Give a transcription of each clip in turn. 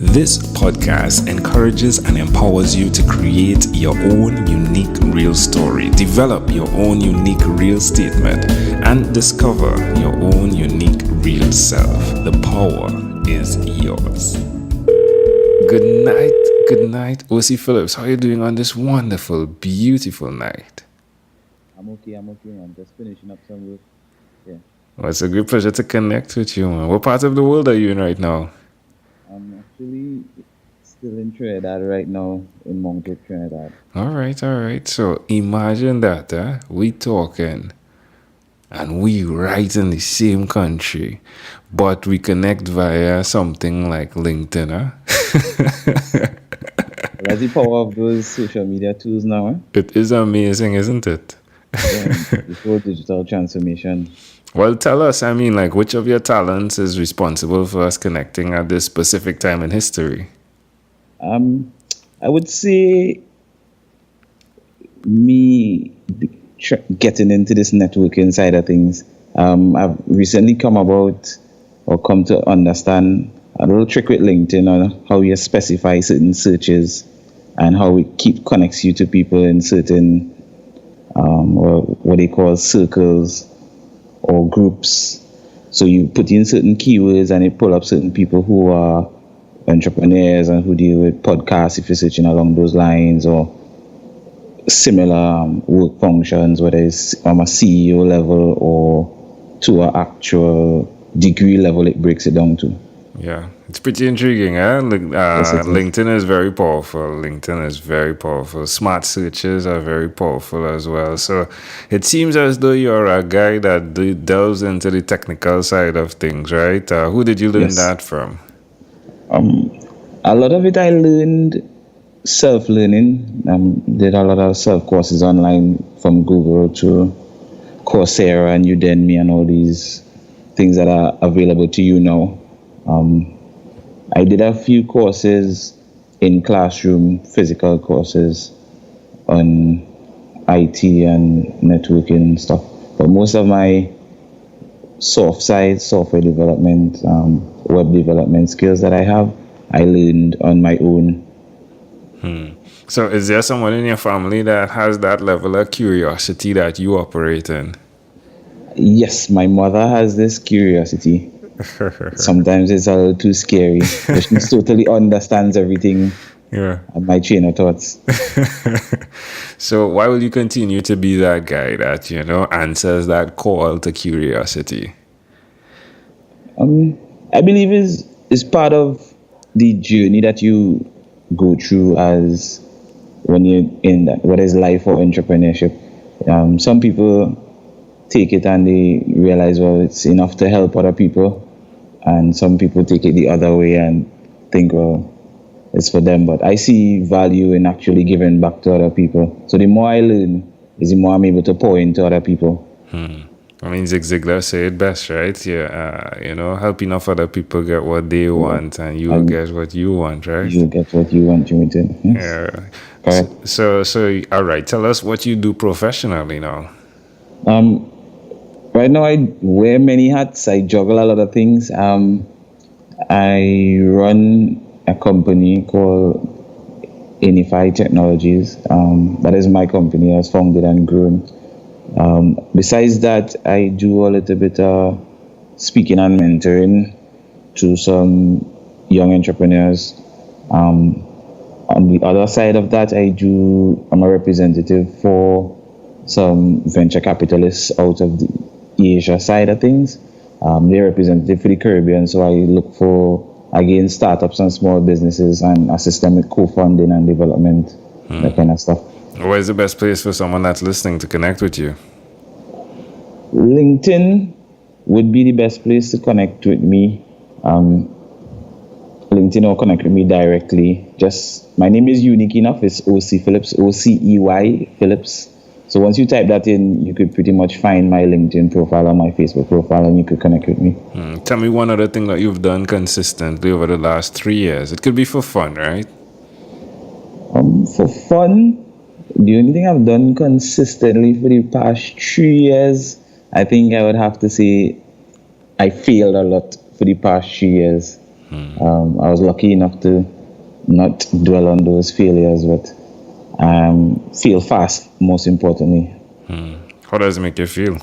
This podcast encourages and empowers you to create your own unique real story, develop your own unique real statement, and discover your own unique real self. The power is yours. Good night, Ocey Phillips. How are you doing on this wonderful, beautiful night? I'm okay. I'm just finishing up some work. Yeah. Well, it's a great pleasure to connect with you, man. What part of the world are you in right now? I'm actually still in Trinidad right now, in Montauk, Trinidad. All right. So imagine that, we talking and we right in the same country, but we connect via something like LinkedIn, huh? That's the power of those social media tools now, eh? It is amazing, isn't it? Yeah, before digital transformation. Well, tell us, which of your talents is responsible for us connecting at this specific time in history? I would say me getting into this networking side of things. I've recently come to understand a little trick with LinkedIn on how you specify certain searches and how it connects you to people in certain what they call circles or groups. So you put in certain keywords and it pull up certain people who are entrepreneurs and who deal with podcasts if you're searching along those lines, or similar work functions, whether it's a CEO level or to an actual degree level, it breaks it down to. Yeah, it's pretty intriguing. LinkedIn is very powerful. Smart searches are very powerful as well. So it seems as though you're a guy that delves into the technical side of things, right? Who did you learn that from? A lot of it I learned self-learning. Did a lot of self-courses online from Google to Coursera and Udemy and all these things that are available to you now. I did a few courses in classroom, physical courses on IT and networking and stuff. But most of my software development, web development skills that I have, I learned on my own. So is there someone in your family that has that level of curiosity that you operate in? Yes, my mother has this curiosity. Sometimes it's a little too scary, but she totally understands everything. Yeah. And my chain of thoughts. So why will you continue to be that guy that, answers that call to curiosity? I believe is part of the journey that you go through as when you're in that, whether it's life or entrepreneurship. Some people take it and they realize, well, it's enough to help other people. And some people take it the other way and think, well, it's for them. But I see value in actually giving back to other people. So the more I learn, is the more I'm able to pour into other people. Zig Ziglar said it best, right? Yeah, help enough other people get what they want, and you will get what you want, right? You get what you want, Jimmy. Yes. Yeah. So, all right. Tell us what you do professionally now. Right now, I wear many hats. I juggle a lot of things. I run a company called Unify Technologies. That is my company. I was founded and grown. Besides that, I do a little bit of speaking and mentoring to some young entrepreneurs. On the other side of that, I'm a representative for some venture capitalists out of the Asia side of things. They're representative for the Caribbean, so I look for, again, startups and small businesses and assist them with co-funding and development, that kind of stuff. Where's the best place for someone that's listening to connect with you? LinkedIn would be the best place to connect with me. LinkedIn or connect with me directly. My name is unique enough. It's Ocey Phillips, Ocey Phillips. So once you type that in, you could pretty much find my LinkedIn profile or my Facebook profile, and you could connect with me. Tell me one other thing that you've done consistently over the last 3 years. It could be for fun, right? For fun, the only thing I've done consistently for the past 3 years, I think I would have to say I failed a lot for the past 3 years. I was lucky enough to not dwell on those failures, but fail fast, most importantly. How does it make you feel?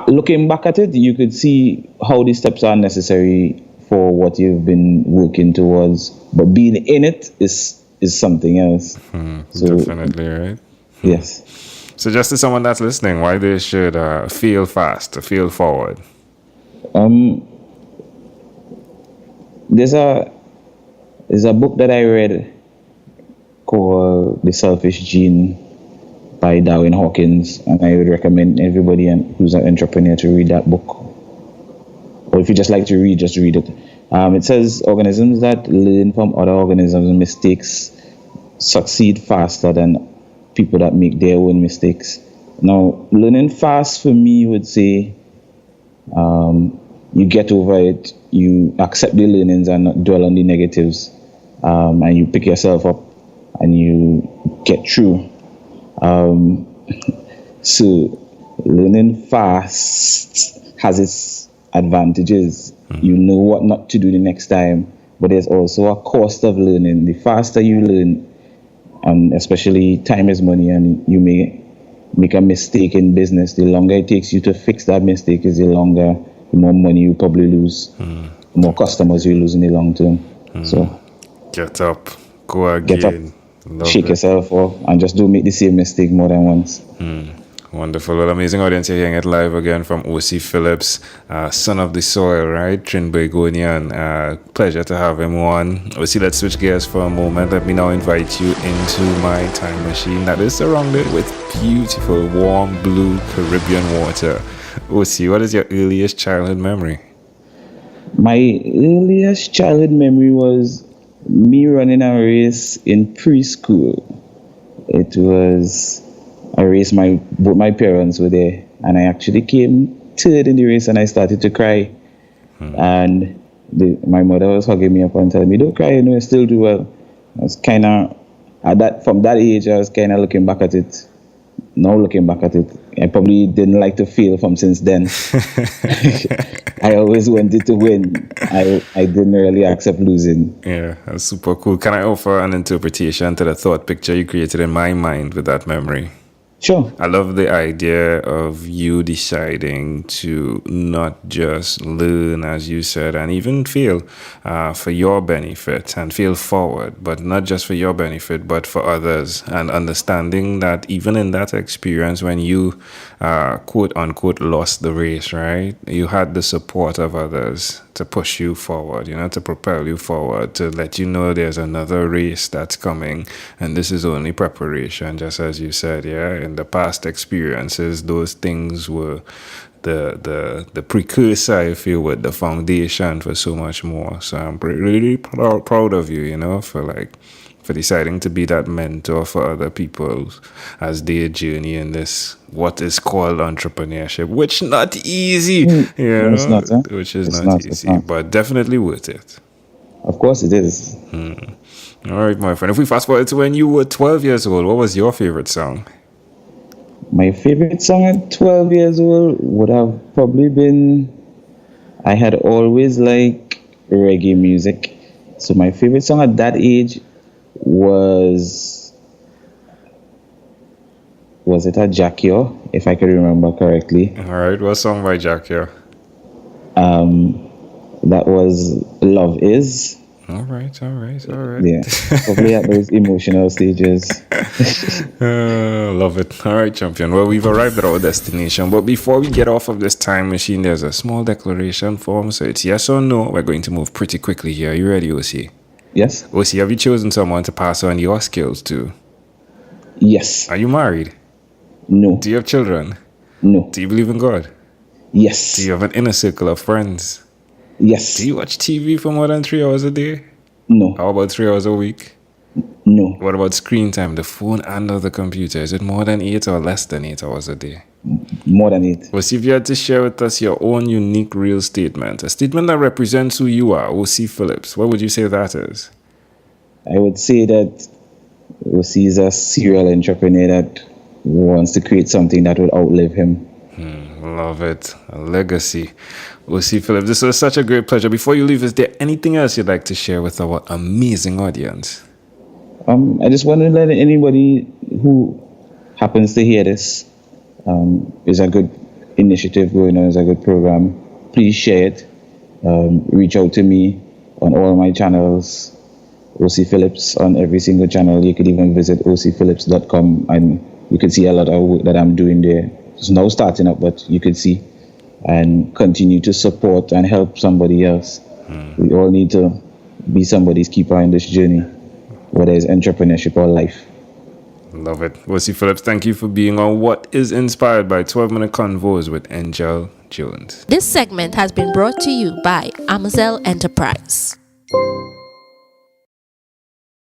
Looking back at it, you could see how these steps are necessary for what you've been working towards, but being in it is something else. So, Definitely, right? yes. So just to someone that's listening, why they should feel fast, feel forward? There's a book that I read called The Selfish Gene by Darwin Hawkins, and I would recommend everybody who's an entrepreneur to read that book. Or if you just like to read, just read it. It says organisms that learn from other organisms' mistakes succeed faster than people that make their own mistakes. Now, learning fast for me would say you get over it, you accept the learnings and not dwell on the negatives, and you pick yourself up and you get through. So learning fast has its advantages. You know what not to do the next time, but there's also a cost of learning. The faster you learn, and especially time is money, and you may make a mistake in business, the longer it takes you to fix that mistake is the more money you probably lose, the more customers you lose in the long term. So Get up, go again. get up, shake yourself off, and just don't make the same mistake more than once. Wonderful. Well, amazing audience. You're hearing it live again from Ocey Phillips, son of the soil, right? Trinbagonian. Pleasure to have him on. Ocey, let's switch gears for a moment. Let me now invite you into my time machine that is surrounded with beautiful, warm, blue Caribbean water. Ocey, what is your earliest childhood memory? My earliest childhood memory was me running a race in preschool. It was a race both my parents were there, and I actually came third in the race, and I started to cry. And my mother was hugging me up and telling me, "Don't cry, you know, you still do well." I was kind of from that age, I was kind of looking back at it. Now looking back at it, I probably didn't like to fail from since then. I always wanted to win. I didn't really accept losing. Yeah, that's super cool. Can I offer an interpretation to the thought picture you created in my mind with that memory? Sure. I love the idea of you deciding to not just learn, as you said, and even fail for your benefit and fail forward, but not just for your benefit, but for others. And understanding that even in that experience, when you quote unquote lost the race, right? You had the support of others to push you forward, to propel you forward, to let you know there's another race that's coming, and this is only preparation, just as you said. In the past experiences, those things were the precursor, I feel, with the foundation for so much more. So I'm really proud of you, for deciding to be that mentor for other people as they journey in this what is called entrepreneurship, which not easy, It's not, huh? Which is It's not easy, but definitely worth it. Of course it is. All right, my friend. If we fast forward to when you were 12 years old, what was your favorite song? My favorite song at 12 years old would have probably been, I had always liked reggae music. So my favorite song at that age was it a Jackie, if I can remember correctly. All right, what song by Jackie? That was Love Is. All right. Yeah, probably at those emotional stages. Love it. All right, champion. Well, we've arrived at our destination, but before we get off of this time machine, there's a small declaration form, so it's yes or no. We're going to move pretty quickly here. Are you ready, Ocey? Yes. Ocey, have you chosen someone to pass on your skills to? Yes. Are you married? No. Do you have children? No. Do you believe in God? Yes. Do you have an inner circle of friends? Yes. Do you watch TV for more than 3 hours a day? No. How about 3 hours a week? No. What about screen time, the phone and the computer? Is it more than 8 or less than 8 hours a day? More than 8. Well, see, if you had to share with us your own unique real statement, a statement that represents who you are, Ocey Phillips, what would you say that is? I would say that Ocey is a serial entrepreneur that wants to create something that will outlive him. Love it. A legacy. Ocey Phillips, this was such a great pleasure. Before you leave, is there anything else you'd like to share with our amazing audience? I just want to let anybody who happens to hear this, is a good initiative going on, is a good program. Please share it. Reach out to me on all my channels. Ocey Phillips on every single channel. You could even visit oceyphillips.com and you could see a lot of work that I'm doing there. It's now starting up, but you could see, and continue to support and help somebody else. We all need to be somebody's keeper in this journey, whether it's entrepreneurship or life. Love it. Ocey Phillips, thank you for being on What is Inspired by 12-Minute Convos with Angel Jones. This segment has been brought to you by Amazel Enterprise.